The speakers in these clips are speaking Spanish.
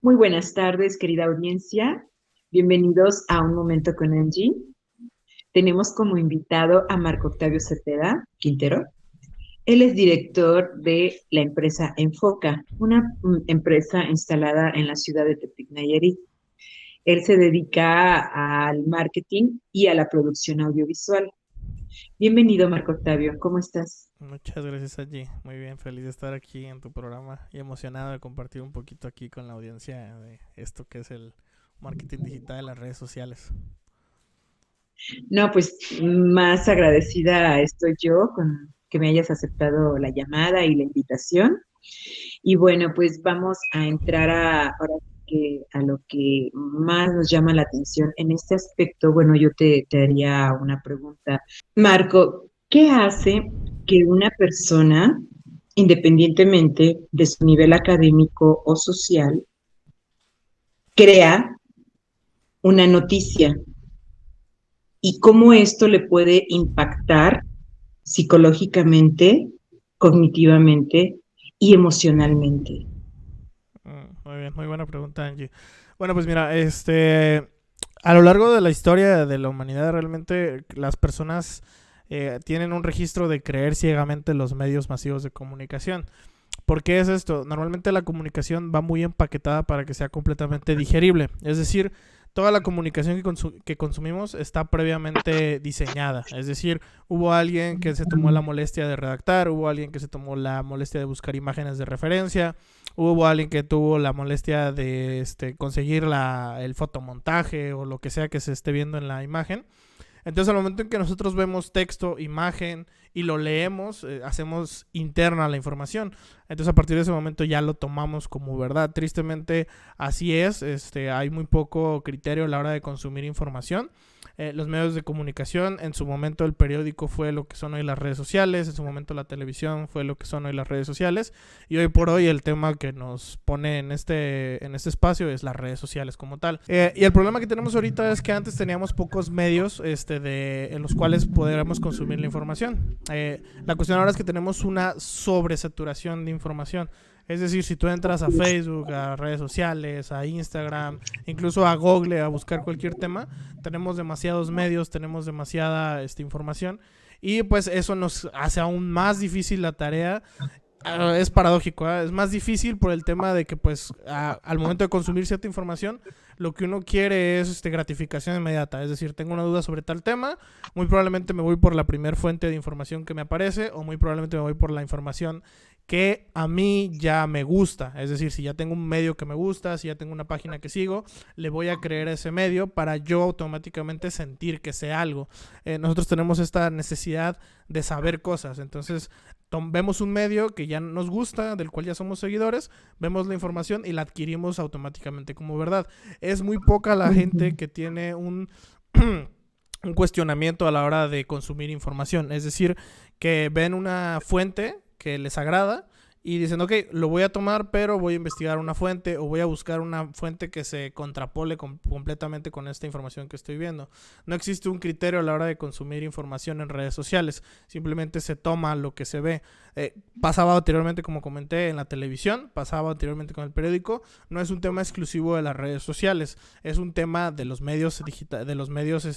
Muy buenas tardes, querida audiencia. Bienvenidos a Un Momento con Angie. Tenemos como invitado a Marco Octavio Cepeda Quintero. Él es director de la empresa Enfoca, una empresa instalada en la ciudad de Tepic, Nayarit. Él se dedica al marketing y a la producción audiovisual. Bienvenido, Marco Octavio. ¿Cómo estás? Muchas gracias, Angie. Muy bien, feliz de estar aquí en tu programa y emocionado de compartir un poquito aquí con la audiencia de esto que es el marketing digital en las redes sociales. No, pues más agradecida estoy yo con que me hayas aceptado la llamada y la invitación. Y bueno, pues vamos a entrar ahora sí que a lo que más nos llama la atención en este aspecto. Bueno, yo te haría una pregunta. Marco, ¿qué hace que una persona, independientemente de su nivel académico o social, crea una noticia y cómo esto le puede impactar psicológicamente, cognitivamente y emocionalmente? Muy bien, muy buena pregunta, Angie. Bueno, pues mira, a lo largo de la historia de la humanidad realmente las personas tienen un registro de creer ciegamente los medios masivos de comunicación. ¿Por qué es esto? Normalmente la comunicación va muy empaquetada para que sea completamente digerible. Es decir, toda la comunicación que consumimos está previamente diseñada. Es decir, hubo alguien que se tomó la molestia de redactar, hubo alguien que se tomó la molestia de buscar imágenes de referencia, hubo alguien que tuvo la molestia de conseguir el fotomontaje o lo que sea que se esté viendo en la imagen. Entonces, al momento en que nosotros vemos texto, imagen y lo leemos, hacemos interna la información. Entonces, a partir de ese momento ya lo tomamos como verdad. Tristemente, así es. Hay muy poco criterio a la hora de consumir información. Los medios de comunicación, en su momento el periódico fue lo que son hoy las redes sociales, en su momento la televisión fue lo que son hoy las redes sociales, y hoy por hoy el tema que nos pone en este espacio es las redes sociales como tal. Y el problema que tenemos ahorita es que antes teníamos pocos medios en los cuales podríamos consumir la información. La cuestión ahora es que tenemos una sobresaturación de información. Es decir, si tú entras a Facebook, a redes sociales, a Instagram, incluso a Google a buscar cualquier tema, tenemos demasiados medios, tenemos demasiada información, y pues eso nos hace aún más difícil la tarea. Es paradójico, ¿eh? Es más difícil por el tema de que pues al momento de consumir cierta información lo que uno quiere es gratificación inmediata. Es decir, tengo una duda sobre tal tema, muy probablemente me voy por la primera fuente de información que me aparece, o muy probablemente me voy por la información que a mí ya me gusta. Es decir, si ya tengo un medio que me gusta, si ya tengo una página que sigo, le voy a creer a ese medio para yo automáticamente sentir que sé algo. Nosotros tenemos esta necesidad de saber cosas. Entonces vemos un medio que ya nos gusta, del cual ya somos seguidores, vemos la información y la adquirimos automáticamente como verdad. Es muy poca la gente que tiene un cuestionamiento a la hora de consumir información. Es decir, que ven una fuente que les agrada y dicen, ok, lo voy a tomar, pero voy a investigar una fuente o voy a buscar una fuente que se contrapole completamente con esta información que estoy viendo. No existe un criterio a la hora de consumir información en redes sociales, simplemente se toma lo que se ve. Pasaba anteriormente, como comenté, en la televisión, pasaba anteriormente con el periódico. No es un tema exclusivo de las redes sociales, es un tema de los medios de los medios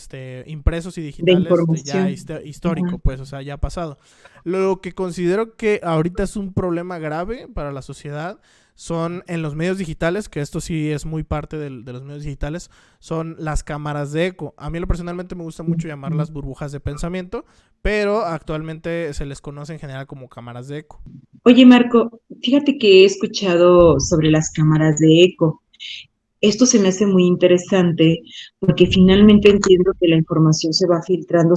impresos y De digitales ya información. histórico, Ujú. pues, o sea, ya pasado. Lo que considero que ahorita es un problema grave para la sociedad son en los medios digitales, que esto sí es muy parte de los medios digitales, son las cámaras de eco. A mí personalmente me gusta mucho llamarlas burbujas de pensamiento, pero actualmente se les conoce en general como cámaras de eco. Oye, Marco, fíjate que he escuchado sobre las cámaras de eco. Esto se me hace muy interesante porque finalmente entiendo que la información se va filtrando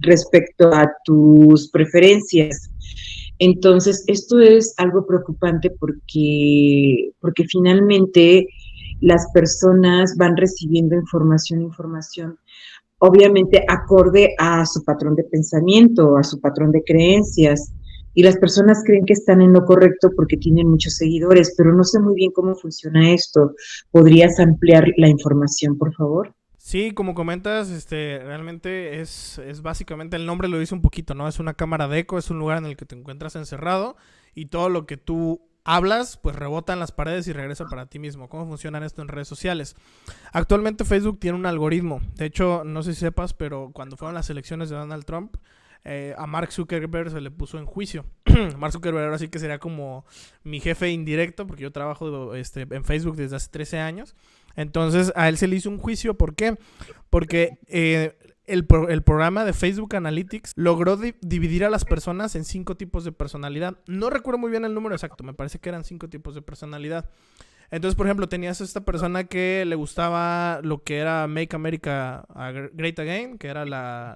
respecto a tus preferencias. Entonces, esto es algo preocupante porque finalmente las personas van recibiendo información, obviamente acorde a su patrón de pensamiento, a su patrón de creencias. Y las personas creen que están en lo correcto porque tienen muchos seguidores, pero no sé muy bien cómo funciona esto. ¿Podrías ampliar la información, por favor? Sí, como comentas, realmente es básicamente, el nombre lo dice un poquito, ¿no? Es una cámara de eco, es un lugar en el que te encuentras encerrado y todo lo que tú hablas, pues rebota en las paredes y regresa para ti mismo. ¿Cómo funciona esto en redes sociales? Actualmente Facebook tiene un algoritmo. De hecho, no sé si sepas, pero cuando fueron las elecciones de Donald Trump, a Mark Zuckerberg se le puso en juicio. Mark Zuckerberg ahora sí que sería como mi jefe indirecto, porque yo trabajo en Facebook desde hace 13 años. Entonces a él se le hizo un juicio. ¿Por qué? Porque el programa de Facebook Analytics logró dividir a las personas en 5 tipos de personalidad. No recuerdo muy bien el número exacto, me parece que eran 5 tipos de personalidad. Entonces, por ejemplo, tenías a esta persona que le gustaba lo que era Make America Great Again, que era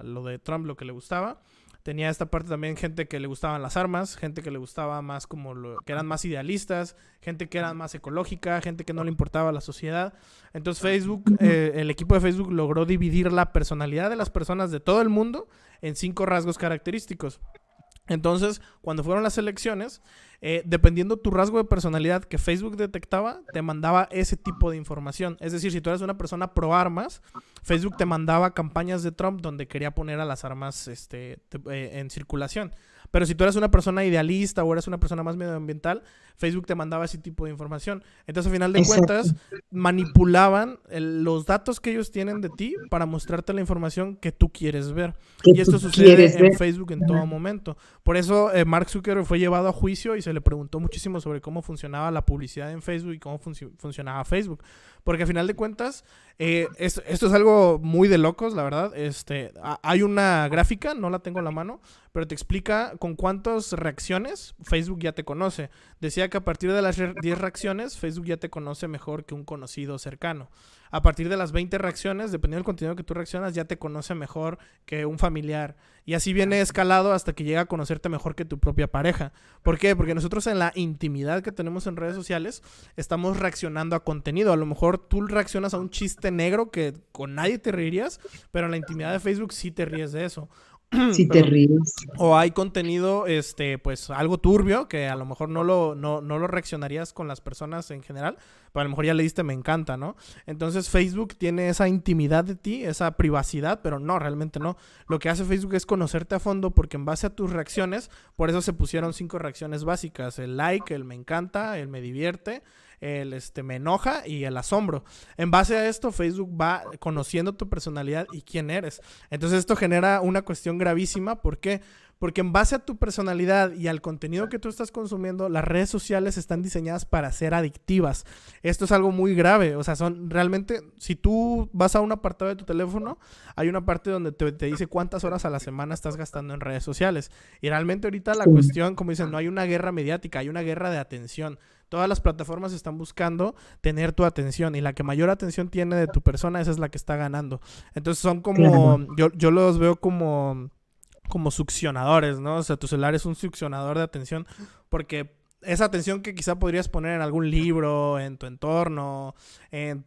lo de Trump, lo que le gustaba. Tenía esta parte también gente que le gustaban las armas, gente que le gustaba más que eran más idealistas, gente que era más ecológica, gente que no le importaba la sociedad. Entonces el equipo de Facebook logró dividir la personalidad de las personas de todo el mundo en 5 rasgos característicos. Entonces, cuando fueron las elecciones, dependiendo tu rasgo de personalidad que Facebook detectaba, te mandaba ese tipo de información. Es decir, si tú eres una persona pro armas, Facebook te mandaba campañas de Trump donde quería poner a las armas en circulación. Pero si tú eres una persona idealista o eres una persona más medioambiental, Facebook te mandaba ese tipo de información. Entonces, al final de cuentas, manipulaban los datos que ellos tienen de ti para mostrarte la información que tú quieres ver. Y esto sucede en Facebook en todo momento. Por eso Mark Zuckerberg fue llevado a juicio y se le preguntó muchísimo sobre cómo funcionaba la publicidad en Facebook y cómo funcionaba Facebook. Porque al final de cuentas, esto es algo muy de locos, la verdad. Hay una gráfica, no la tengo a la mano, pero te explica con cuántas reacciones Facebook ya te conoce. Decía que a partir de las 10 reacciones, Facebook ya te conoce mejor que un conocido cercano. A partir de las 20 reacciones, dependiendo del contenido que tú reaccionas, ya te conoce mejor que un familiar. Y así viene escalado hasta que llega a conocerte mejor que tu propia pareja. ¿Por qué? Porque nosotros en la intimidad que tenemos en redes sociales estamos reaccionando a contenido. A lo mejor tú reaccionas a un chiste negro que con nadie te reirías, pero en la intimidad de Facebook sí te ríes de eso. Si te ríes. O hay contenido, pues algo turbio que a lo mejor no lo reaccionarías con las personas en general, pero a lo mejor ya le diste me encanta, ¿no? Entonces Facebook tiene esa intimidad de ti, esa privacidad, pero no, realmente no. Lo que hace Facebook es conocerte a fondo porque en base a tus reacciones, por eso se pusieron 5 reacciones básicas: el like, el me encanta, el me divierte, el me enoja y el asombro. En base a esto, Facebook va conociendo tu personalidad y quién eres. Entonces esto genera una cuestión gravísima. ¿Por qué? Porque en base a tu personalidad y al contenido que tú estás consumiendo, las redes sociales están diseñadas para ser adictivas. Esto es algo muy grave. O sea, son realmente, si tú vas a un apartado de tu teléfono, hay una parte donde te dice cuántas horas a la semana estás gastando en redes sociales. Y realmente ahorita la cuestión, como dicen, no hay una guerra mediática, hay una guerra de atención. Todas las plataformas están buscando tener tu atención, y la que mayor atención tiene de tu persona, esa es la que está ganando. Entonces son como, yo los veo como succionadores, ¿no? O sea, tu celular es un succionador de atención, porque esa atención que quizá podrías poner en algún libro, en tu entorno, en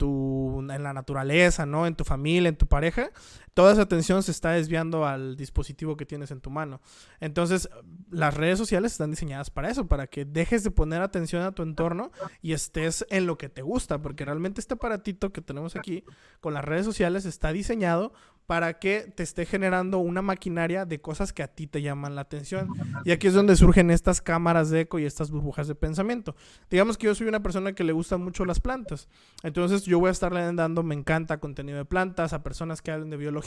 la naturaleza, ¿no? En tu familia, en tu pareja, toda esa atención se está desviando al dispositivo que tienes en tu mano. Entonces, las redes sociales están diseñadas para eso, para que dejes de poner atención a tu entorno y estés en lo que te gusta, porque realmente este aparatito que tenemos aquí con las redes sociales está diseñado para que te esté generando una maquinaria de cosas que a ti te llaman la atención. Y aquí es donde surgen estas cámaras de eco y estas burbujas de pensamiento. Digamos que yo soy una persona que le gustan mucho las plantas. Entonces yo voy a estarle dando me encanta contenido de plantas a personas que hablen de biología,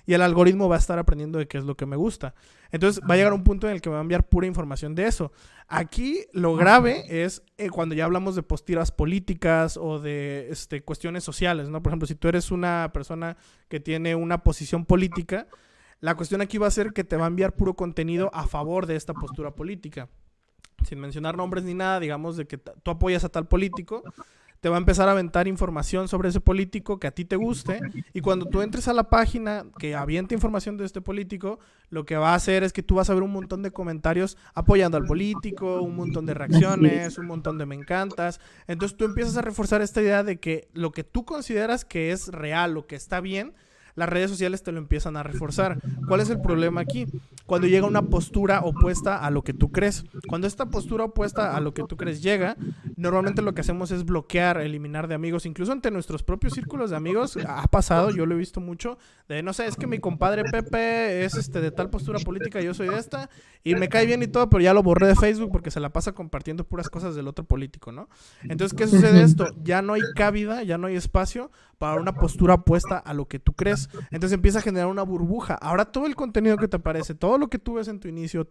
y el algoritmo va a estar aprendiendo de qué es lo que me gusta. Entonces va a llegar un punto en el que me va a enviar pura información de eso. Aquí lo grave es cuando ya hablamos de posturas políticas o de cuestiones sociales, ¿no? Por ejemplo, si tú eres una persona que tiene una posición política, la cuestión aquí va a ser que te va a enviar puro contenido a favor de esta postura política. Sin mencionar nombres ni nada, digamos de que tú apoyas a tal político, te va a empezar a aventar información sobre ese político que a ti te guste, y cuando tú entres a la página que avienta información de este político, lo que va a hacer es que tú vas a ver un montón de comentarios apoyando al político, un montón de reacciones, un montón de me encantas. Entonces tú empiezas a reforzar esta idea de que lo que tú consideras que es real o que está bien, las redes sociales te lo empiezan a reforzar. ¿Cuál es el problema aquí? Cuando llega una postura opuesta a lo que tú crees. Cuando esta postura opuesta a lo que tú crees llega, normalmente lo que hacemos es bloquear, eliminar de amigos, incluso entre nuestros propios círculos de amigos. Ha pasado, yo lo he visto mucho, de no sé, es que mi compadre Pepe es de tal postura política, yo soy de esta, y me cae bien y todo, pero ya lo borré de Facebook porque se la pasa compartiendo puras cosas del otro político, ¿no? Entonces, ¿qué sucede esto? Ya no hay cabida, ya no hay espacio para una postura opuesta a lo que tú crees. Entonces empieza a generar una burbuja. Ahora todo el contenido que te aparece, todo lo que tú ves en tu inicio,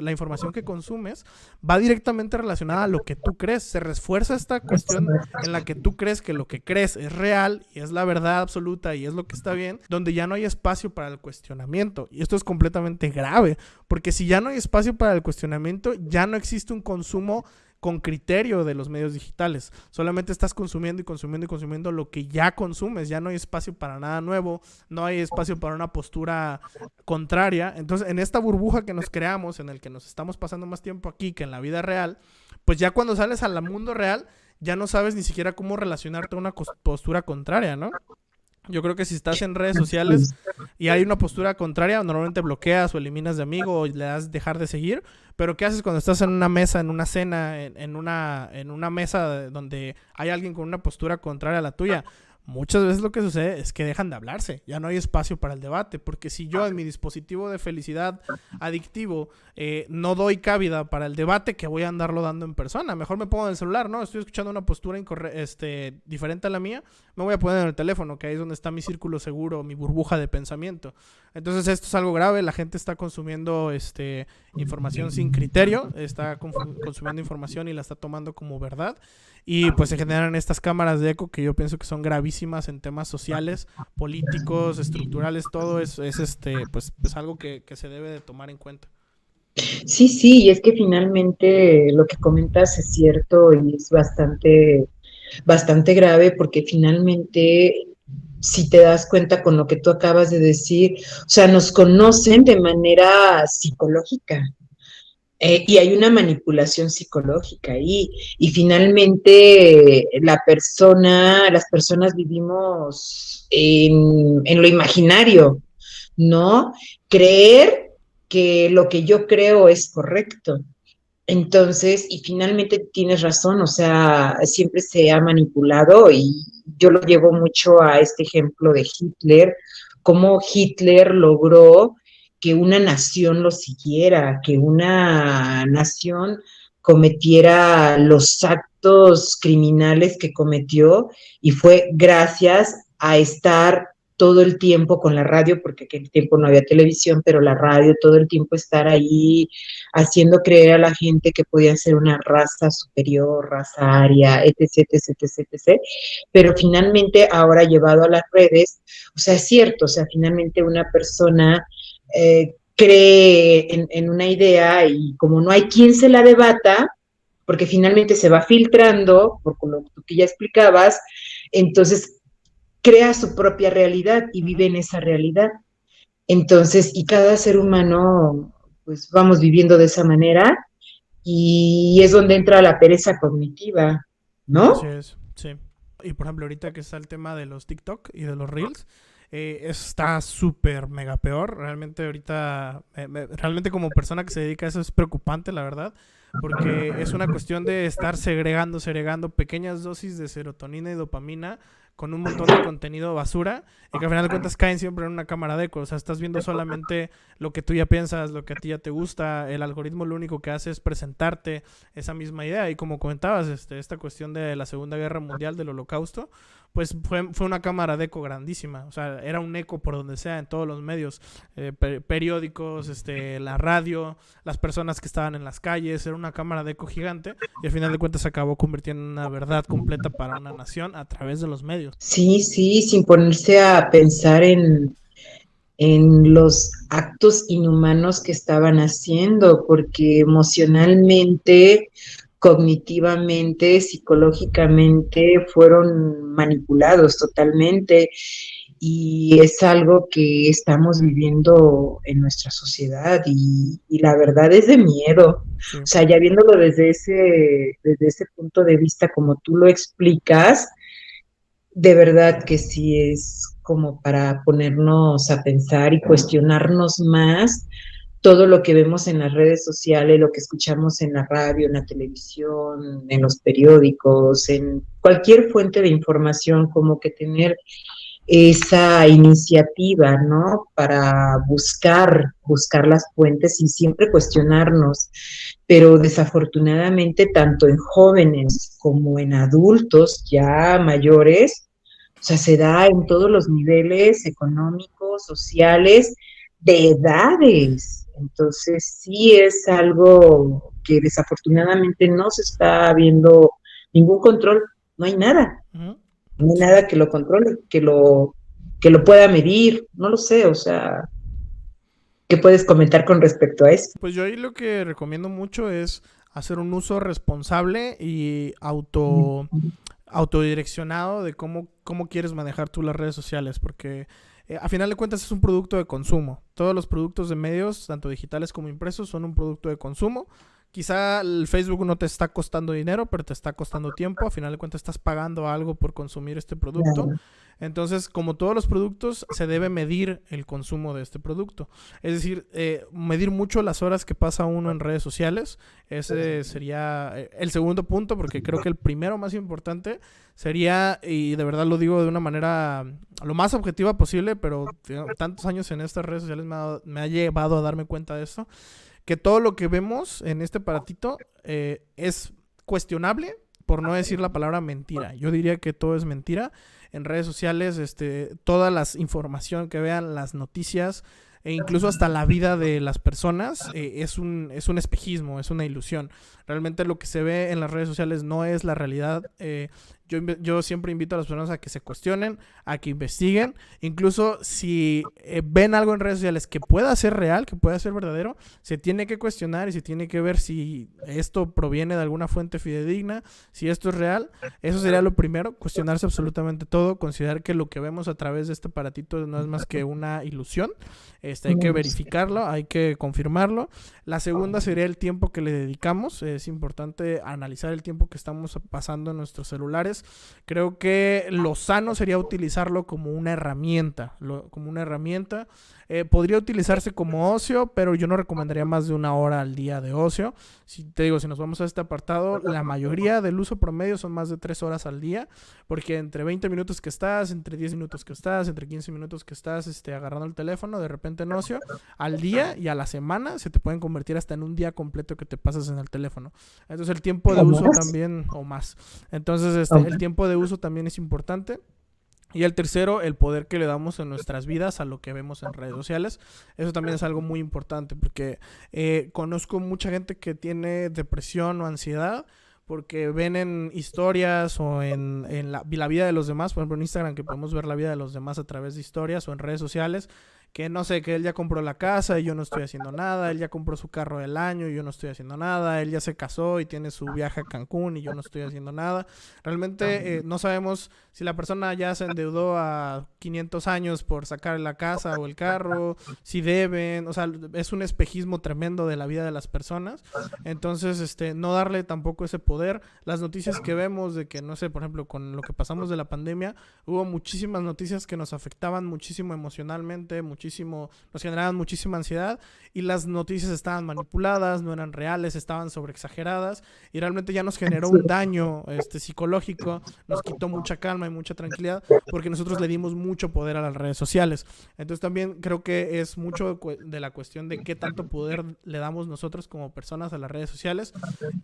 la información que consumes, va directamente relacionada a lo que tú crees. Se refuerza esta cuestión en la que tú crees que lo que crees es real y es la verdad absoluta y es lo que está bien, donde ya no hay espacio para el cuestionamiento. Y esto es completamente grave, porque si ya no hay espacio para el cuestionamiento, ya no existe un consumo con criterio de los medios digitales. Solamente estás consumiendo y consumiendo y consumiendo lo que ya consumes. Ya no hay espacio para nada nuevo, no hay espacio para una postura contraria. Entonces, en esta burbuja que nos creamos, en el que nos estamos pasando más tiempo aquí que en la vida real, pues ya cuando sales al mundo real, ya no sabes ni siquiera cómo relacionarte a una postura contraria, ¿no? Yo creo que si estás en redes sociales y hay una postura contraria, normalmente bloqueas o eliminas de amigo o le das dejar de seguir. Pero ¿qué haces cuando estás en una mesa, en una cena, en una mesa donde hay alguien con una postura contraria a la tuya? Muchas veces lo que sucede es que dejan de hablarse, ya no hay espacio para el debate, porque si yo en mi dispositivo de felicidad adictivo no doy cabida para el debate, que voy a andarlo dando en persona, mejor me pongo en el celular, ¿no? Estoy escuchando una postura diferente a la mía, me voy a poner en el teléfono, que ahí es donde está mi círculo seguro, mi burbuja de pensamiento. Entonces esto es algo grave, la gente está consumiendo información sin criterio, está consumiendo información y la está tomando como verdad. Y pues se generan estas cámaras de eco que yo pienso que son gravísimas en temas sociales, políticos, estructurales, todo pues algo que se debe de tomar en cuenta. Sí, sí, y es que finalmente lo que comentas es cierto y es bastante grave porque finalmente, si te das cuenta con lo que tú acabas de decir, o sea, nos conocen de manera psicológica. Y hay una manipulación psicológica ahí. Y finalmente las personas vivimos en lo imaginario, ¿no? Creer que lo que yo creo es correcto. Entonces, y finalmente tienes razón, o sea, siempre se ha manipulado y yo lo llevo mucho a este ejemplo de Hitler, cómo Hitler logró que una nación lo siguiera, que una nación cometiera los actos criminales que cometió y fue gracias a estar todo el tiempo con la radio, porque en aquel tiempo no había televisión, pero la radio, todo el tiempo estar ahí haciendo creer a la gente que podía ser una raza superior, raza aria, etc, etc, etc, etc. Pero finalmente ahora llevado a las redes, o sea, es cierto, o sea, finalmente una persona cree en una idea y como no hay quien se la debata, porque finalmente se va filtrando, por lo que ya explicabas, entonces crea su propia realidad y vive en esa realidad. Entonces, y cada ser humano, pues vamos viviendo de esa manera y es donde entra la pereza cognitiva, Así ¿no? es, sí. Y por ejemplo, ahorita que está el tema de los TikTok y de los Reels, está súper mega peor. Realmente ahorita, realmente como persona que se dedica a eso es preocupante, la verdad, porque es una cuestión de estar segregando pequeñas dosis de serotonina y dopamina con un montón de contenido basura y que al final de cuentas caen siempre en una cámara de eco. O sea, estás viendo solamente lo que tú ya piensas, lo que a ti ya te gusta. El algoritmo lo único que hace es presentarte esa misma idea. Y como comentabas, esta cuestión de la Segunda Guerra Mundial, del Holocausto, pues fue una cámara de eco grandísima. O sea, era un eco por donde sea, en todos los medios, periódicos, la radio, las personas que estaban en las calles. Era una cámara de eco gigante y al final de cuentas se acabó convirtiendo en una verdad completa para una nación a través de los medios. Sí, sí, sin ponerse a pensar en los actos inhumanos que estaban haciendo, porque emocionalmente, cognitivamente, psicológicamente fueron manipulados totalmente y es algo que estamos viviendo en nuestra sociedad y la verdad es de miedo. Sí. O sea, ya viéndolo desde ese punto de vista como tú lo explicas, De verdad que sí es como para ponernos a pensar y cuestionarnos más todo lo que vemos en las redes sociales, lo que escuchamos en la radio, en la televisión, en los periódicos, en cualquier fuente de información, como que tener esa iniciativa, ¿no? Para buscar las fuentes y siempre cuestionarnos. Pero desafortunadamente, tanto en jóvenes como en adultos ya mayores, o sea, se da en todos los niveles económicos, sociales, de edades. Entonces, sí es algo que desafortunadamente no se está viendo ningún control, no hay nada. Ujú. No hay Sí. nada que lo controle, que lo pueda medir, no lo sé, o sea, ¿qué puedes comentar con respecto a eso? Pues yo ahí lo que recomiendo mucho es hacer un uso responsable y autodireccionado de cómo quieres manejar tú las redes sociales, porque a final de cuentas es un producto de consumo. Todos los productos de medios, tanto digitales como impresos, son un producto de consumo. Quizá el Facebook no te está costando dinero, pero te está costando tiempo. A final de cuentas estás pagando algo por consumir este producto. Claro, Entonces, como todos los productos, se debe medir el consumo de este producto. Es decir, medir mucho las horas que pasa uno en redes sociales. Ese sería el segundo punto, porque creo que el primero más importante sería, y de verdad lo digo de una manera lo más objetiva posible, pero tantos años en estas redes sociales me ha llevado a darme cuenta de esto, que todo lo que vemos en este aparatito es cuestionable, por no decir la palabra mentira. Yo diría que todo es mentira. En redes sociales, toda la información que vean, las noticias, e incluso hasta la vida de las personas, es un espejismo, es una ilusión. Realmente lo que se ve en las redes sociales no es la realidad. Yo siempre invito a las personas a que se cuestionen, a que investiguen. Incluso si ven algo en redes sociales que pueda ser real, que pueda ser verdadero, se tiene que cuestionar y se tiene que ver si esto proviene de alguna fuente fidedigna, si esto es real. Eso sería lo primero, cuestionarse absolutamente todo, considerar que lo que vemos a través de este aparatito no es más que una ilusión. Hay que verificarlo, hay que confirmarlo. La segunda sería el tiempo que le dedicamos. Es importante analizar el tiempo que estamos pasando en nuestros celulares. Creo que lo sano sería utilizarlo como una herramienta. Podría utilizarse como ocio, pero yo no recomendaría más de 1 hora al día de ocio. Si te digo, si nos vamos a este apartado, la mayoría del uso promedio son más de 3 horas al día, porque entre 20 minutos que estás, entre 10 minutos que estás, entre 15 minutos que estás agarrando el teléfono, de repente en ocio, al día y a la semana se te pueden convertir hasta en un día completo que te pasas en el teléfono. Entonces el tiempo de o uso más, también, o más. Entonces o el más. tiempo de uso también es importante. Y el tercero, el poder que le damos en nuestras vidas a lo que vemos en redes sociales. Eso también es algo muy importante, porque conozco mucha gente que tiene depresión o ansiedad porque ven en historias o en la vida de los demás, por ejemplo en Instagram, que podemos ver la vida de los demás a través de historias, o en redes sociales, que no sé, que él ya compró la casa y yo no estoy haciendo nada, él ya compró su carro del año y yo no estoy haciendo nada, él ya se casó y tiene su viaje a Cancún y yo no estoy haciendo nada. Realmente no sabemos si la persona ya se endeudó a 500 años por sacar la casa o el carro, si deben, o sea, es un espejismo tremendo de la vida de las personas. Entonces, no darle tampoco ese poder. Las noticias que vemos de que, no sé, por ejemplo, con lo que pasamos de la pandemia, hubo muchísimas noticias que nos afectaban muchísimo emocionalmente, nos generaban muchísima ansiedad, y las noticias estaban manipuladas, no eran reales, estaban sobreexageradas, y realmente ya nos generó un daño psicológico, nos quitó mucha calma y mucha tranquilidad, porque nosotros le dimos mucho poder a las redes sociales. Entonces también creo que es mucho de la cuestión de qué tanto poder le damos nosotros como personas a las redes sociales.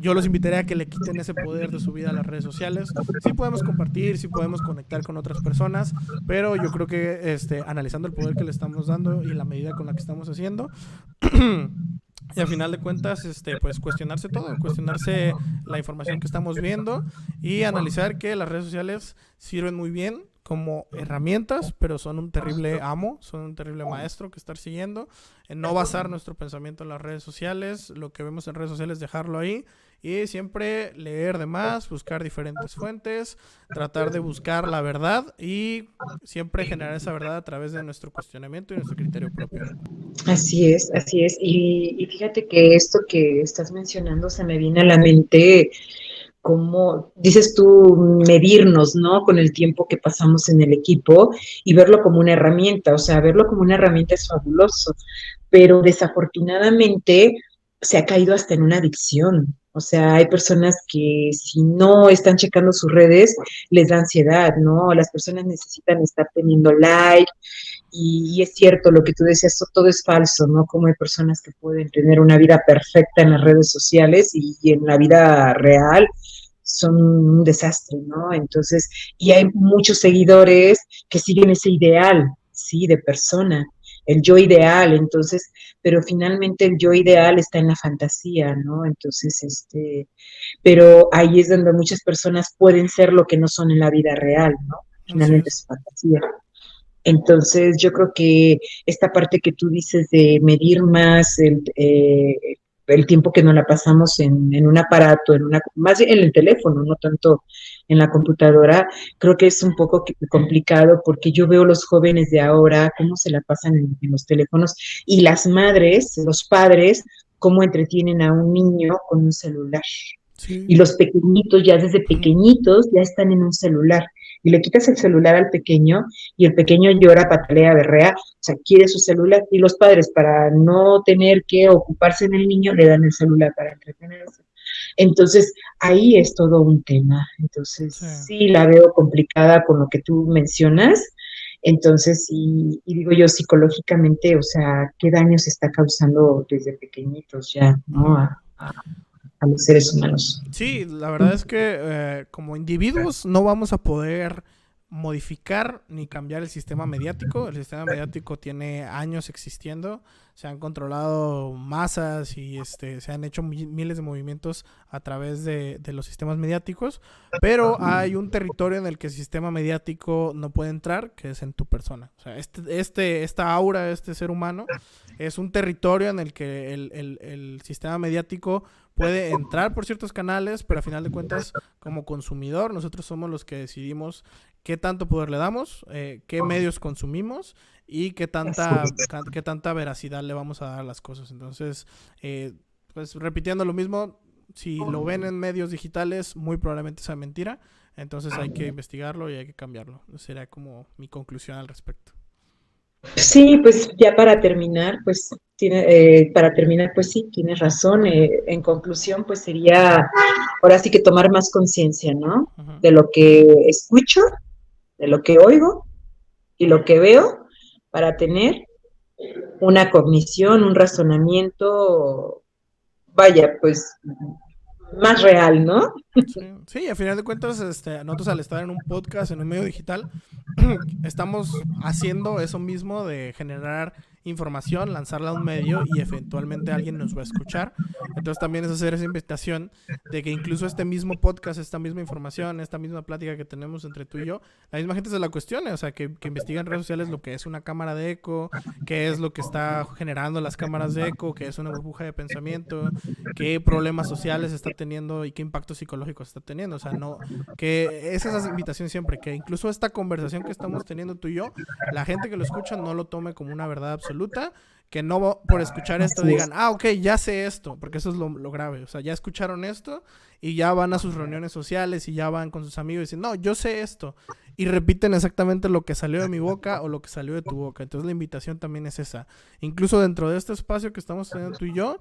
Yo los invitaría a que le quiten ese poder de su vida a las redes sociales. Sí podemos compartir, sí podemos conectar con otras personas, pero yo creo que analizando el poder que le estamos dando y la medida con la que estamos haciendo, y al final de cuentas, pues cuestionarse todo, cuestionarse la información que estamos viendo y analizar que las redes sociales sirven muy bien como herramientas, pero son un terrible amo, son un terrible maestro que estar siguiendo. No basar nuestro pensamiento en las redes sociales, lo que vemos en redes sociales, dejarlo ahí, y siempre leer de más, buscar diferentes fuentes, tratar de buscar la verdad y siempre generar esa verdad a través de nuestro cuestionamiento y nuestro criterio propio. Así es, así es. Y fíjate que esto que estás mencionando se me viene a la mente cómo, dices tú, medirnos, ¿no? Con el tiempo que pasamos en el equipo y verlo como una herramienta. O sea, verlo como una herramienta es fabuloso, pero desafortunadamente se ha caído hasta en una adicción. O sea, hay personas que si no están checando sus redes, les da ansiedad, ¿no? Las personas necesitan estar teniendo like, y es cierto lo que tú decías, todo es falso, ¿no? Como hay personas que pueden tener una vida perfecta en las redes sociales y en la vida real son un desastre, ¿no? Entonces, y hay muchos seguidores que siguen ese ideal, sí, de persona, el yo ideal, entonces, pero finalmente el yo ideal está en la fantasía, ¿no? Entonces, pero ahí es donde muchas personas pueden ser lo que no son en la vida real, ¿no? Así Finalmente es. es fantasía. Entonces, yo creo que esta parte que tú dices de medir más el tiempo que nos la pasamos en un aparato, más bien en el teléfono, no tanto en la computadora, creo que es un poco complicado porque yo veo los jóvenes de ahora, cómo se la pasan en los teléfonos y las madres, los padres, cómo entretienen a un niño con un celular. Sí. Y los pequeñitos, ya desde pequeñitos, ya están en un celular. Y le quitas el celular al pequeño y el pequeño llora, patalea, berrea, o sea, quiere su celular. Y los padres, para no tener que ocuparse del niño, le dan el celular para entretenerse. Entonces, ahí es todo un tema. Entonces, Sí. sí la veo complicada con lo que tú mencionas. Entonces, y digo yo, psicológicamente, o sea, ¿qué daño se está causando desde pequeñitos ya, ¿no? Ujú. A los seres humanos. Sí, la verdad es que como individuos no vamos a poder modificar ni cambiar el sistema mediático. El sistema mediático tiene años existiendo. Se han controlado masas y se han hecho miles de movimientos a través de los sistemas mediáticos. Pero hay un territorio en el que el sistema mediático no puede entrar, que es en tu persona. O sea, esta aura, este ser humano, es un territorio en el que el sistema mediático puede entrar por ciertos canales, pero a final de cuentas, como consumidor, nosotros somos los que decidimos qué tanto poder le damos, qué medios consumimos y qué tanta veracidad le vamos a dar a las cosas. Entonces, pues repitiendo lo mismo, si lo ven en medios digitales, muy probablemente sea mentira. Entonces hay que investigarlo y hay que cambiarlo. Sería como mi conclusión al respecto. Sí, pues ya para terminar, pues sí, tienes razón. En conclusión, pues sería ahora sí que tomar más conciencia, ¿no? Ujú. De lo que escucho, de lo que oigo y lo que veo para tener una cognición, un razonamiento, vaya, pues más real, ¿no? Sí, sí, a final de cuentas, nosotros al estar en un podcast, en un medio digital, estamos haciendo eso mismo de generar información, lanzarla a un medio y eventualmente alguien nos va a escuchar. Entonces también es hacer esa invitación de que incluso este mismo podcast, esta misma información, esta misma plática que tenemos entre tú y yo, la misma gente se la cuestione, o sea, que investigue en redes sociales lo que es una cámara de eco, qué es lo que está generando las cámaras de eco, qué es una burbuja de pensamiento, qué problemas sociales está teniendo y qué impacto psicológico está teniendo. O sea, no, que es esa invitación siempre, que incluso esta conversación que estamos teniendo tú y yo, la gente que lo escucha no lo tome como una verdad absoluta, que no por escuchar esto Así es. digan, ok, ya sé esto, porque eso es lo grave. O sea, ya escucharon esto y ya van a sus reuniones sociales y ya van con sus amigos y dicen, no, yo sé esto. Y repiten exactamente lo que salió de mi boca o lo que salió de tu boca. Entonces la invitación también es esa. Incluso dentro de este espacio que estamos teniendo tú y yo,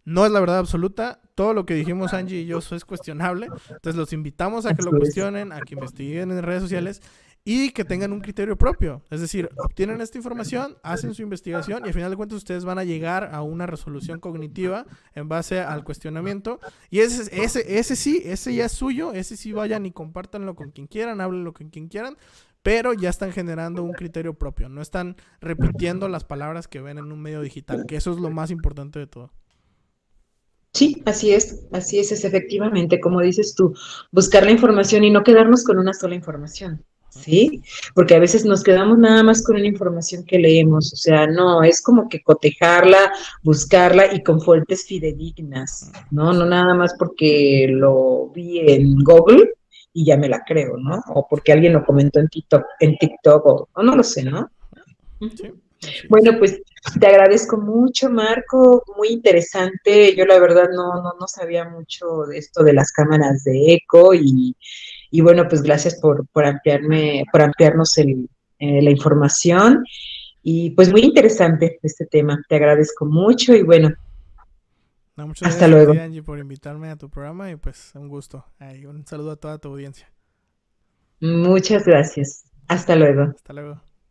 no es la verdad absoluta. Todo lo que dijimos Angie y yo es cuestionable. Entonces los invitamos a que lo Así es. cuestionen, a que investiguen en redes sociales y que tengan un criterio propio. Es decir, obtienen esta información, hacen su investigación y al final de cuentas ustedes van a llegar a una resolución cognitiva en base al cuestionamiento. Y ese sí, ese ya es suyo. Ese sí vayan y compártanlo con quien quieran, háblenlo con quien quieran. Pero ya están generando un criterio propio. No están repitiendo las palabras que ven en un medio digital, que eso es lo más importante de todo. Sí, así es efectivamente, como dices tú, buscar la información y no quedarnos con una sola información, ¿sí? Porque a veces nos quedamos nada más con una información que leemos, o sea, no, es como que cotejarla, buscarla y con fuentes fidedignas, ¿no? No nada más porque lo vi en Google y ya me la creo, ¿no? O porque alguien lo comentó en TikTok o no lo sé, ¿no? Sí, así es. Bueno, pues Te agradezco mucho, Marco, muy interesante. Yo la verdad no sabía mucho de esto de las cámaras de eco y bueno, pues gracias por por ampliarnos la información y pues muy interesante este tema. Te agradezco mucho y bueno, No, muchas hasta gracias a ti, luego. Angie, por invitarme a tu programa y pues un gusto. Ay, un saludo a toda tu audiencia. Muchas gracias. Hasta luego. Hasta luego.